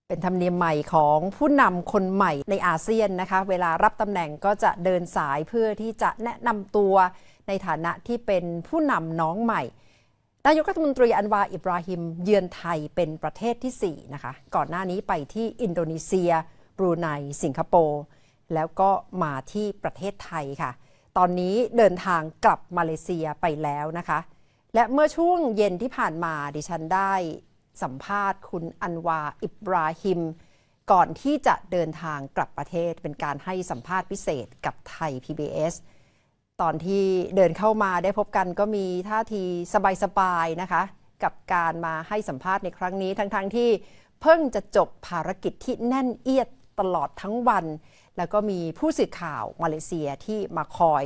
เป็นธรรมเนียมใหม่ของผู้นำคนใหม่ในอาเซียนนะคะเวลารับตำแหน่งก็จะเดินสายเพื่อที่จะแนะนำตัวในฐานะที่เป็นผู้นำน้องใหม่นายกรัฐมนตรีอันวาอิบราฮิมเยือนไทยเป็นประเทศที่4นะคะก่อนหน้านี้ไปที่อินโดนีเซียบรูไนสิงคโปร์แล้วก็มาที่ประเทศไทยค่ะตอนนี้เดินทางกลับมาเลเซียไปแล้วนะคะและเมื่อช่วงเย็นที่ผ่านมาดิฉันได้สัมภาษณ์คุณอันวาอิบราฮิมก่อนที่จะเดินทางกลับประเทศเป็นการให้สัมภาษณ์พิเศษกับไทย PBS ตอนที่เดินเข้ามาได้พบกันก็มีท่าทีสบายๆนะคะกับการมาให้สัมภาษณ์ในครั้งนี้ทั้งที่เพิ่งจะจบภารกิจที่แน่นเอียดตลอดทั้งวันแล้วก็มีผู้สื่อข่าวมาเลเซียที่มาคอย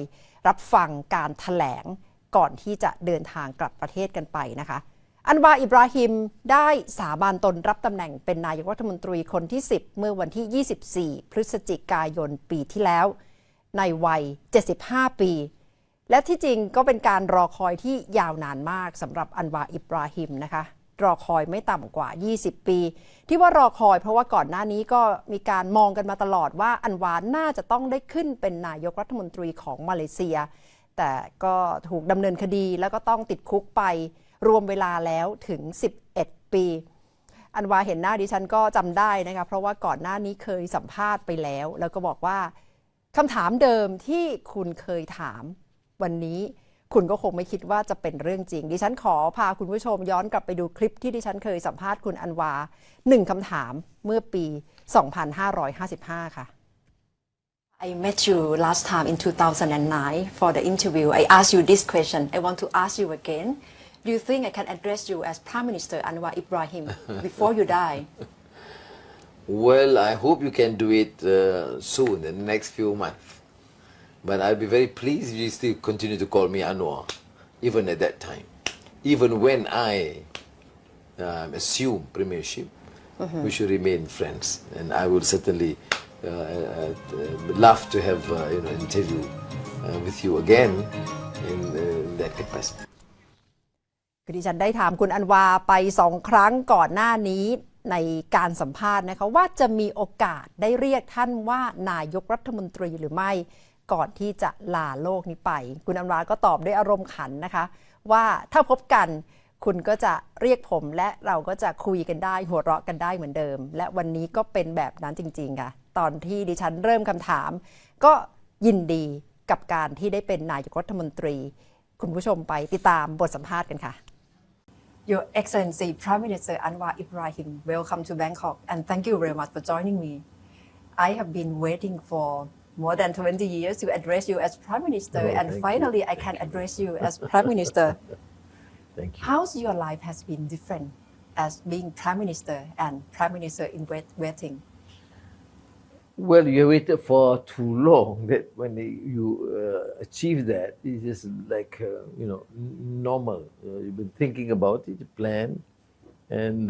รับฟังการแถลงก่อนที่จะเดินทางกลับประเทศกันไปนะคะอันวาอิบราฮิมได้สาบานตนรับตำแหน่งเป็นนายกรัฐมนตรีคนที่10เมื่อวันที่24พฤศจิกายนปีที่แล้วในวัย75ปีและที่จริงก็เป็นการรอคอยที่ยาวนานมากสำหรับอันวาอิบราฮิมนะคะรอคอยไม่ต่ำกว่า20ปีที่ว่ารอคอยเพราะว่าก่อนหน้านี้ก็มีการมองกันมาตลอดว่าอันวาน่าจะต้องได้ขึ้นเป็นนายกรัฐมนตรีของมาเลเซียแต่ก็ถูกดำเนินคดีแล้วก็ต้องติดคุกไปรวมเวลาแล้วถึง11ปีอันวาเห็นหน้าดิฉันก็จำได้นะคะเพราะว่าก่อนหน้านี้เคยสัมภาษณ์ไปแล้วแล้วก็บอกว่าคำถามเดิมที่คุณเคยถามวันนี้คุณก็คงไม่คิดว่าจะเป็นเรื่องจริงดิฉันขอพาคุณผู้ชมย้อนกลับไปดูคลิปที่ดิฉันเคยสัมภาษณ์คุณอันวา1คำถามเมื่อปี 2555 ค่ะ I met you last time in 2009 for the interview. I asked you this question. I want to ask you again. Do you think I can address you as Prime Minister Anwar Ibrahim before you die? Well, I hope you can do it soon, in the next few months. But I'll be very pleased if you still continue to call me Anwar, even at that time. Even when I assume premiership, we should remain friends. And I will certainly love to have an interview with you again in that capacity. คือดิฉันได้ถามคุณอันวาไป2 ครั้งก่อนหน้านี้ในการสัมภาษณ์นะคะว่าจะมีโอกาสได้เรียกท่านว่านายกรัฐมนตรีหรือไม่ก่อนที่จะลาโลกนี้ไปคุณอันวาก็ตอบด้วยอารมณ์ขันนะคะว่าถ้าพบกันคุณก็จะเรียกผมและเราก็จะคุยกันได้หัวเราะกันได้เหมือนเดิมและวันนี้ก็เป็นแบบนั้นจริงๆค่ะตอนที่ดิฉันเริ่มคำถามก็ยินดีกับการที่ได้เป็นนายกรัฐมนตรีคุณผู้ชมไปติดตามบทสัมภาษณ์กันค่ะ Your Excellency Prime Minister Anwar Ibrahim, welcome to Bangkok and thank you very much for joining me. I have been waiting for more than 20 years to address you as Prime Minister and finally I can address you as Prime Minister. Thank you. How's your life has been different as being Prime Minister and Prime Minister in waiting? Well, you waited for too long. That when you achieve that, it's just like normal. You've been thinking about it, plan, and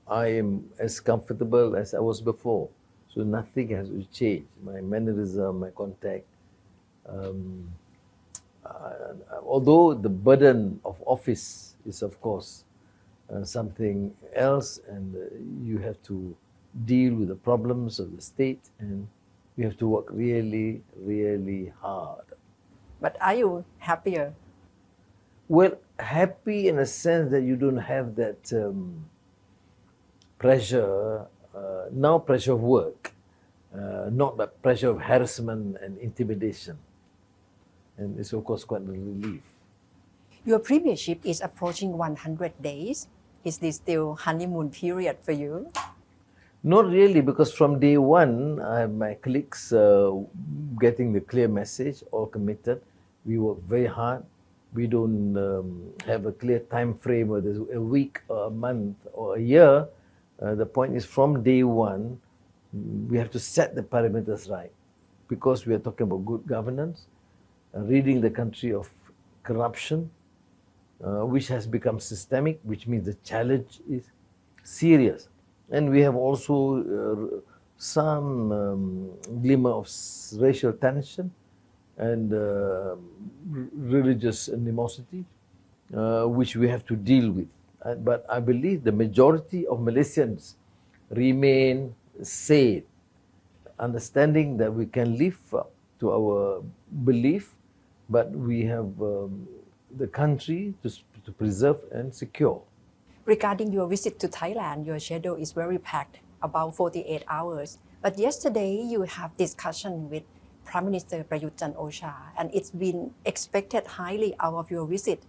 I am as comfortable as I was before. So nothing has changed. My mannerism, my contact. Although the burden of office is, of course, something else, and you have to deal with the problems of the state, and you have to work really, really hard. But are you happier? Well, happy in a sense that you don't have that pressure, now pressure of work, not that pressure of harassment and intimidation. And it's of course quite a relief. Your premiership is approaching 100 days. Is this still honeymoon period for you? Not really, because from day one, I have my colleagues getting the clear message, all committed. We work very hard. We don't have a clear time frame, whether it's a week or a month or a year. The point is from day one, we have to set the parameters right, because we are talking about good governance, ridding the country of corruption, which has become systemic, which means the challenge is serious. And we have also some glimmer of racial tension and religious animosity, which we have to deal with. But I believe the majority of Malaysians remain, say it, understanding that we can live up to our belief, but we have the country to preserve and secure. Regarding your visit to Thailand, your schedule is very packed, about 48 hours. But yesterday you have discussion with Prime Minister Prayut Chan-o-cha, and it's been expected highly out of your visit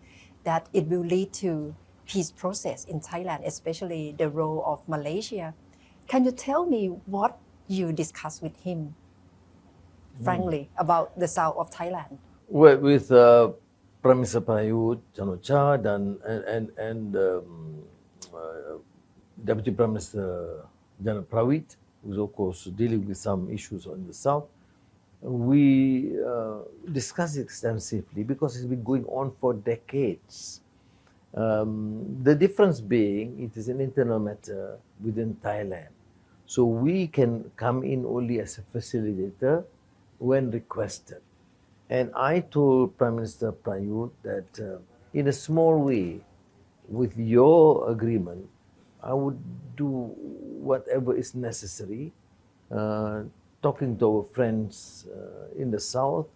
that it will lead to peace process in Thailand, especially the role of Malaysia. Can you tell me what you discussed with him, frankly, about the south of Thailand? Well, with Prime Minister Prayut Chan-o-cha and Deputy Prime Minister General Prawit, who's of course dealing with some issues in the south, we discussed it extensively because it's been going on for decades. The difference being it is an internal matter within Thailand. So we can come in only as a facilitator when requested. And I told Prime Minister Prayut that in a small way, with your agreement, I would do whatever is necessary, talking to our friends in the south,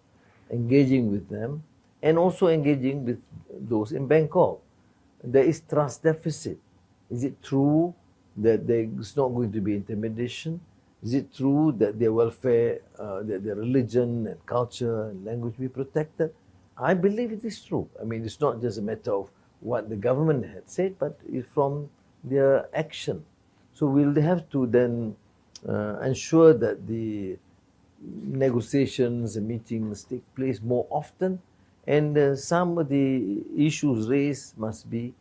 engaging with them, and also engaging with those in Bangkok. There is trust deficit. Is it true that there is not going to be intimidation? Is it true that their welfare, that their religion and culture and language be protected? I believe it is true. I mean, it's not just a matter of what the government had said, but it's from their action. So we'll have to then ensure that the negotiations and meetings take place more often, and some of the issues raised must be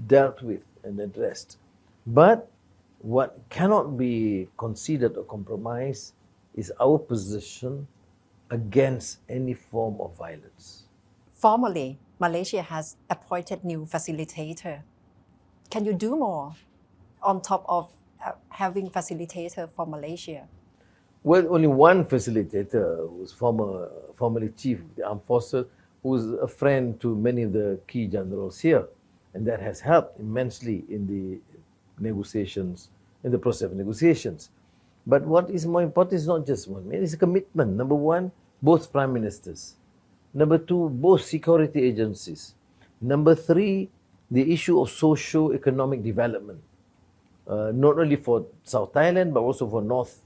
dealt with and addressed. But what cannot be considered or compromised is our position against any form of violence. Formally, Malaysia has appointed new facilitator. Can you do more on top of having facilitator for Malaysia? Well, only one facilitator who's formerly chief of the armed forces, who's a friend to many of the key generals here, and that has helped immensely in the negotiations, in the process of negotiations. But what is more important is not just one man, it's a commitment. Number one, both prime ministers. Number two, both security agencies. Number three, the issue of socio-economic development, not only for South Thailand, but also for North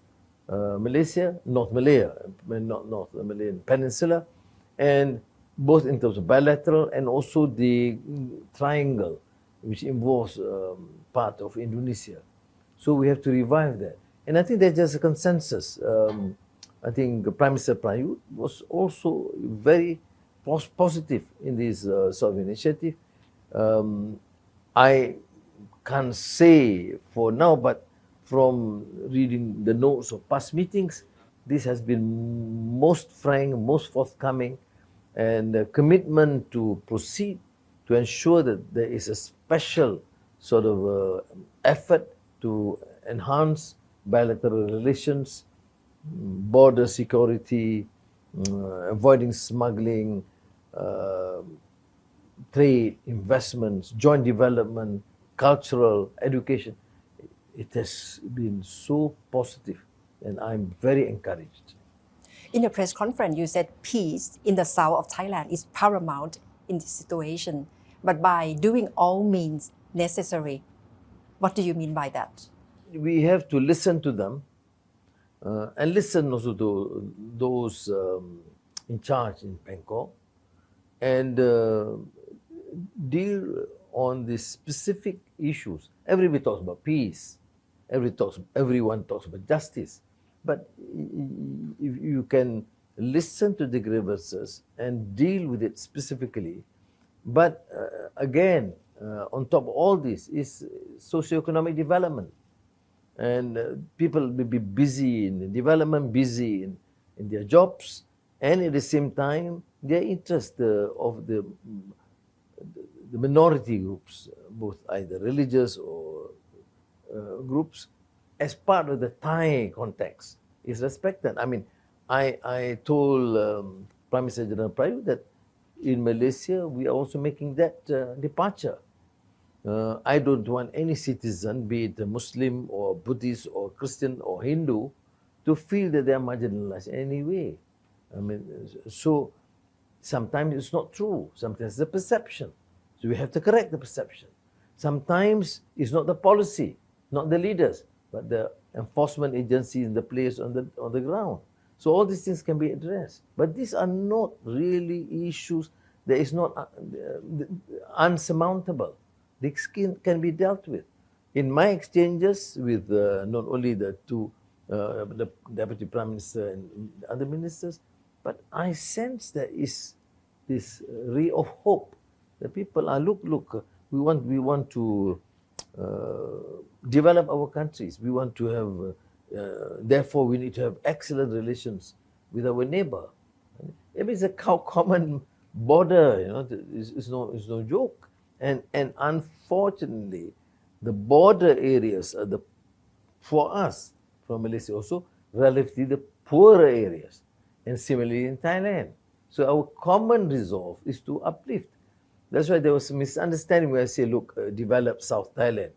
Malaysia, North Malaya, not North Malayan Peninsula, and both in terms of bilateral and also the triangle, which involves part of Indonesia. So we have to revive that. And I think there's just a consensus. I think Prime Minister Prayut was also very positive in this sort of initiative. I can't say for now, but from reading the notes of past meetings, this has been most frank, most forthcoming, and a commitment to proceed to ensure that there is a special sort of effort to enhance bilateral relations, border security, avoiding smuggling, trade, investments, joint development, cultural, education. It has been so positive, and I'm very encouraged. In the press conference, you said peace in the south of Thailand is paramount in this situation, but by doing all means necessary. What do you mean by that? We have to listen to them and listen also to those in charge in Bangkok and deal on the specific issues. Everybody talks about peace. Everyone talks about justice. But if you can listen to the grievances and deal with it specifically, but again, on top of all this is socioeconomic development. And people will be busy in development, busy in their jobs, and at the same time, their interest of the minority groups, both either religious or groups, as part of the Thai context, is respected. I mean, I told Prime Minister General Prayut that in Malaysia, we are also making that departure. I don't want any citizen, be it a Muslim or Buddhist or Christian or Hindu, to feel that they are marginalized in any way. I mean, so sometimes it's not true. Sometimes it's a perception. So we have to correct the perception. Sometimes it's not the policy, not the leaders, but the enforcement agencies and the players on the ground. So all these things can be addressed. But these are not really issues that is not unsurmountable. This can be dealt with. In my exchanges with not only the two, the Deputy Prime Minister and other ministers, but I sense there is this ray of hope. The people are look. We want to develop our countries. We want to have. Therefore, we need to have excellent relations with our neighbor. It is a common border. It's no joke. And unfortunately, the border areas are for us from Malaysia also relatively the poorer areas, and similarly in Thailand. So our common resolve is to uplift. That's why there was a misunderstanding where I say, look, develop South Thailand.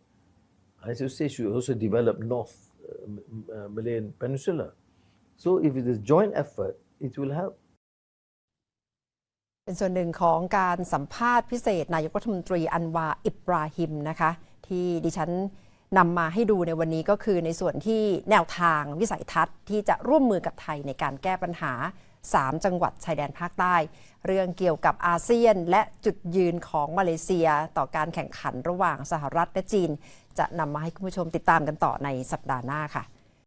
I should say should also develop North Malayan Peninsula. So if it is joint effort, it will help. เป็นส่วนหนึ่งของการสัมภาษณ์พิเศษนายกรัฐมนตรีอันวาอิบราฮิมนะคะที่ดิฉันนำมาให้ดูในวันนี้ก็คือในส่วนที่แนวทางวิสัยทัศน์ที่จะร่วมมือกับไทยในการแก้ปัญหา3จังหวัดชายแดนภาคใต้เรื่องเกี่ยวกับอาเซียนและจุดยืนของมาเลเซียต่อการแข่งขันระหว่างสหรัฐและจีนจะนำมาให้คุณผู้ชมติดตามกันต่อในสัปดาห์หน้าค่ะ